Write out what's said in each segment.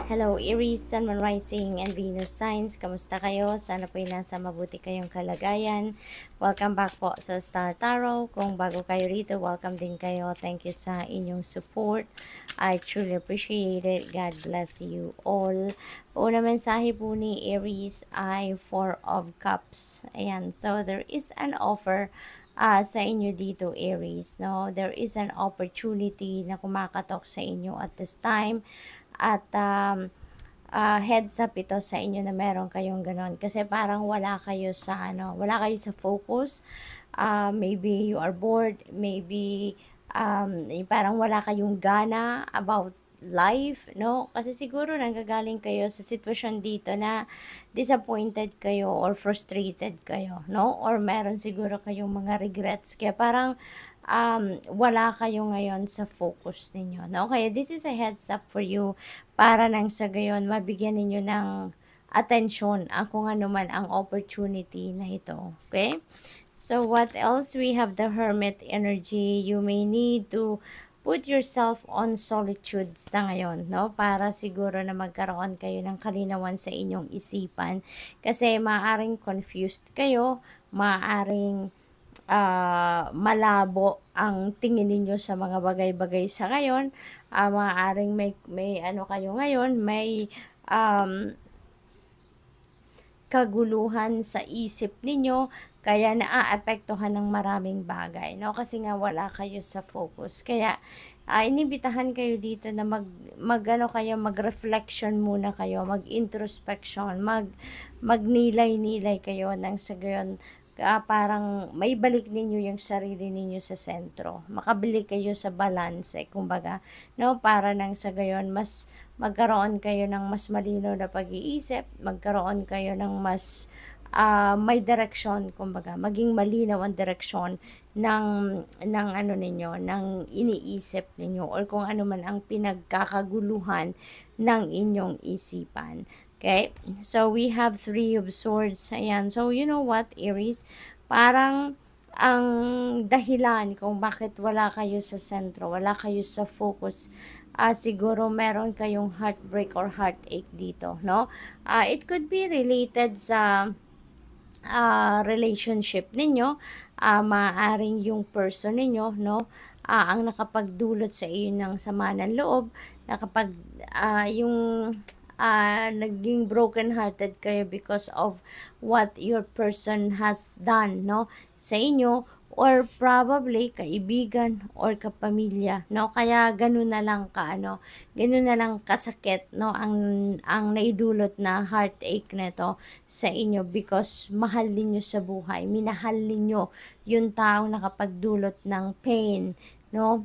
Hello Aries, Sun, Moon Rising, and Venus Signs. Kamusta kayo? Sana po nasa mabuti kayong kalagayan. Welcome back po sa Star Tarot. Kung bago kayo rito, welcome din kayo. Thank you sa inyong support. I truly appreciate it. God bless you all. Una mensahe po ni Aries ay Four of Cups. Ayan, so there is an offer sa inyo dito, Aries. No? There is an opportunity na kumakatok sa inyo at this time. At heads up ito sa inyo na meron kayong ganon. Kasi parang wala kayo sa wala kayo sa focus. Maybe you are bored, maybe parang wala kayong gana about life, no? Kasi siguro nanggagaling kayo sa sitwasyon dito na disappointed kayo or frustrated kayo, no? Or meron siguro kayong mga regrets. Kaya parang wala kayo ngayon sa focus ninyo, no? Kaya this is a heads up for you para nang sa gayon mabigyan ninyo ng atensyon kung ano man ang opportunity na ito. Okay? So what else? We have the Hermit energy. You may need to put yourself on solitude sa ngayon, no? Para siguro na magkaroon kayo ng kalinawan sa inyong isipan. Kasi maaring confused kayo, maaring malabo ang tingin ninyo sa mga bagay-bagay sa ngayon. Maaaring may ano kayo ngayon, may kaguluhan sa isip ninyo, kaya naaapektuhan ng maraming bagay, no? Kasi nga wala kayo sa focus. Kaya inibitahan kayo dito na mag-reflection muna kayo, mag-introspection, magnilay-nilay kayo nang sa gayon parang may balik ninyo yung sarili ninyo sa sentro. Makabili kayo sa balance, kumbaga, no? Para nang sa gayon mas magkaroon kayo ng mas malinaw na pag-iisip, magkaroon kayo ng mas may direksyon, kumbaga, maging malinaw ang direksyon ng ano ninyo, ng iniisip ninyo, or kung ano man ang pinagkakaguluhan ng inyong isipan. Okay? So, we have Three of Swords. Ayan. So, you know what, Aries? Parang ang dahilan kung bakit wala kayo sa sentro, wala kayo sa focus, siguro meron kayong heartbreak or heartache dito, no? It could be related sa relationship ninyo. Maaaring yung person ninyo, no? Ang nakapagdulot sa iyo ng sama ng loob, yung naging broken-hearted kayo because of what your person has done, no, sa inyo, or probably kaibigan or kapamilya, no? Kaya ganun na lang ganun na lang kasakit, no, ang naidulot na heartache nito sa inyo because mahal ninyo sa buhay, minahal ninyo yung taong nakapagdulot ng pain, no,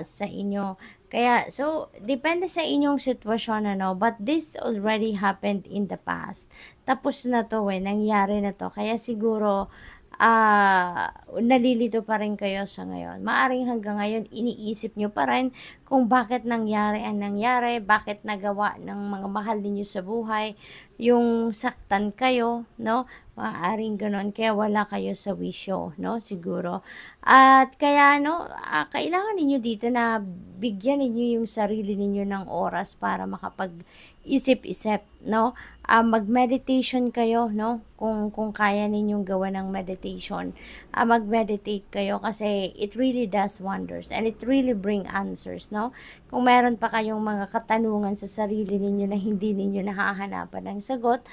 sa inyo. Kaya, so, depende sa inyong sitwasyon, but this already happened in the past. Tapos na to, nangyari na to. Kaya siguro, nalilito pa rin kayo sa ngayon. Maaring hanggang ngayon, iniisip nyo pa rin kung bakit nangyari ang nangyari, bakit nagawa ng mga mahal ninyo sa buhay, yung saktan kayo, no? Maaaring ganoon, kaya wala kayo sa wisyo, no? Siguro. At kaya, no, kailangan ninyo dito na bigyan ninyo yung sarili ninyo ng oras para makapag-isip-isip, no? Mag-meditation kayo, no? Kung kaya ninyong gawa ng meditation, mag-meditate kayo kasi it really does wonders and it really bring answers, no? Kung meron pa kayong mga katanungan sa sarili ninyo na hindi ninyo nahahanapan ng sagot,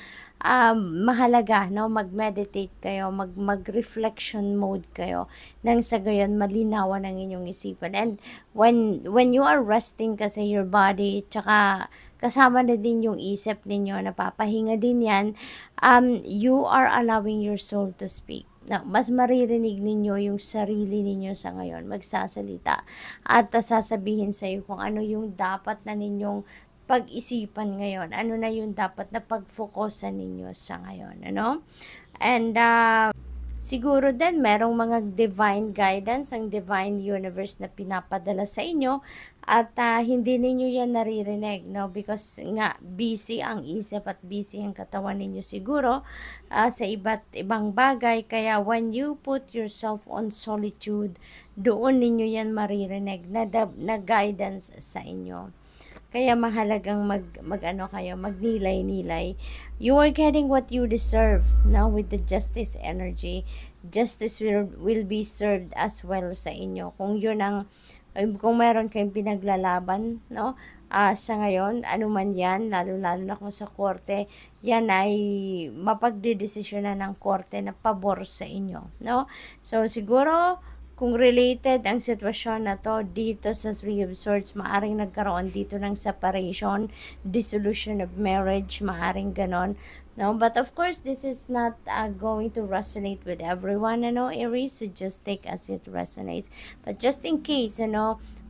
mahalaga, no, mag-meditate kayo, mag-reflection mode kayo, nang sa gayon malinawan ang inyong isipan. And when you are resting kasi your body, tsaka kasama na din yung isip ninyo, napapahinga din yan, you are allowing your soul to speak. Na mas maririnig ninyo yung sarili ninyo sa ngayon, magsasalita, at sasabihin sa iyo kung ano yung dapat na ninyong pag-isipan ngayon, ano na yung dapat na pag-focusan ninyo sa ngayon, ano? And siguro din merong mga divine guidance, ang divine universe na pinapadala sa inyo, at hindi ninyo yan naririnig, no? Because nga busy ang isip at busy ang katawan ninyo siguro sa iba't ibang bagay. Kaya when you put yourself on solitude, doon ninyo yan maririnig na guidance sa inyo. Kaya mahalagang mag-ano kayo, magnilay-nilay. You are getting what you deserve, no? With the justice energy. Justice will be served as well sa inyo. Kung meron kayong pinaglalaban, no? Sa ngayon, ano man yan, lalo-lalo na kung sa korte, yan ay mapagdedesisyonan ng korte na pabor sa inyo, no? So, siguro, kung related ang sitwasyon na to dito sa Three of Swords, maaring nagkaroon dito ng separation, dissolution of marriage, maaring ganon. No, but of course, this is not going to resonate with everyone, Aries, so just take as it resonates. But just in case,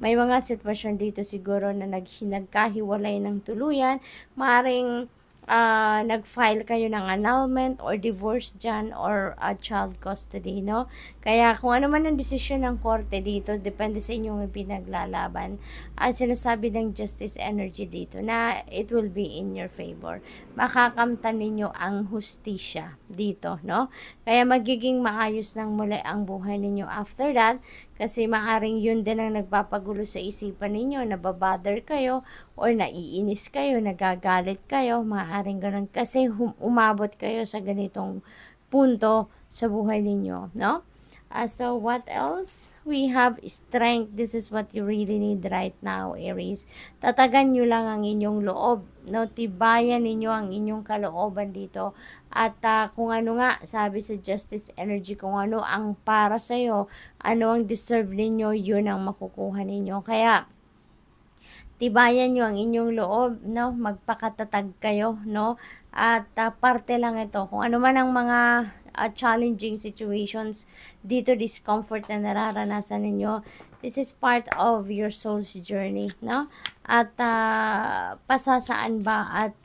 may mga sitwasyon dito siguro na nagkahiwalay ng tuluyan, maaring nag-file kayo ng annulment or divorce dyan or child custody, no? Kaya kung ano man ang desisyon ng korte dito, depende sa inyong pinaglalaban. Ang sinasabi ng justice energy dito na it will be in your favor. Makakamtan ninyo ang hustisya dito, no? Kaya magiging maayos ng muli ang buhay ninyo after that, kasi maaring yun din ang nagpapagulo sa isipan ninyo, nababother kayo, or naiinis kayo, nagagalit kayo, maaring ganun, kasi umabot kayo sa ganitong punto sa buhay ninyo, no? So, what else? We have strength. This is what you really need right now, Aries. Tatagan nyo lang ang inyong loob, no? Tibayan ninyo ang inyong kalooban dito. At kung ano nga, sabi sa Justice Energy, kung ano ang para sa'yo, ano ang deserve ninyo, yun ang makukuha ninyo. Kaya, tibayan nyo ang inyong loob, no? Magpakatatag kayo, no? At parte lang ito. Kung ano man ang mga challenging situations dito, discomfort na nararanasan ninyo, this is part of your soul's journey, no? At pasasaan ba at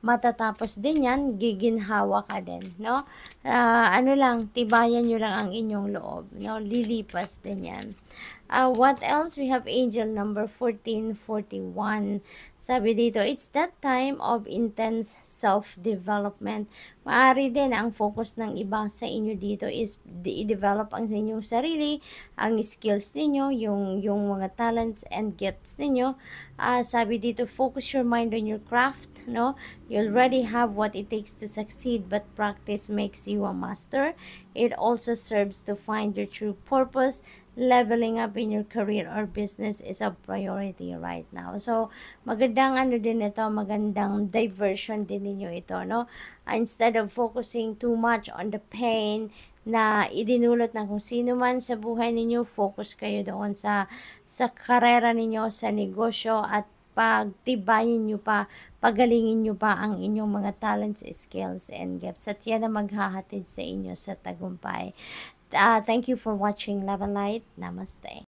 matatapos din yan, giginhawa ka din, no? Ano lang, tibayan nyo lang ang inyong loob, no? Lilipas din yan. What else? We have angel number 1441. Sabi dito, it's that time of intense self-development. Maaari din ang focus ng iba sa inyo dito is i-develop ang sa inyong sarili, ang skills ninyo, yung mga talents and gifts ninyo. Sabi dito, focus your mind on your craft, no? You already have what it takes to succeed, but practice makes you a master. It also serves to find your true purpose. Leveling up in your career or business is a priority right now. So, magandang ano din ito, magandang diversion din ninyo ito, no? Instead of focusing too much on the pain na idinulot ng kung sino man sa buhay ninyo, focus kayo doon sa karera ninyo, sa negosyo, at pagtibayin nyo pa, pagalingin nyo pa ang inyong mga talents, skills, and gifts. At yan ang maghahatid sa inyo sa tagumpay. Thank you for watching Love and Light. Namaste.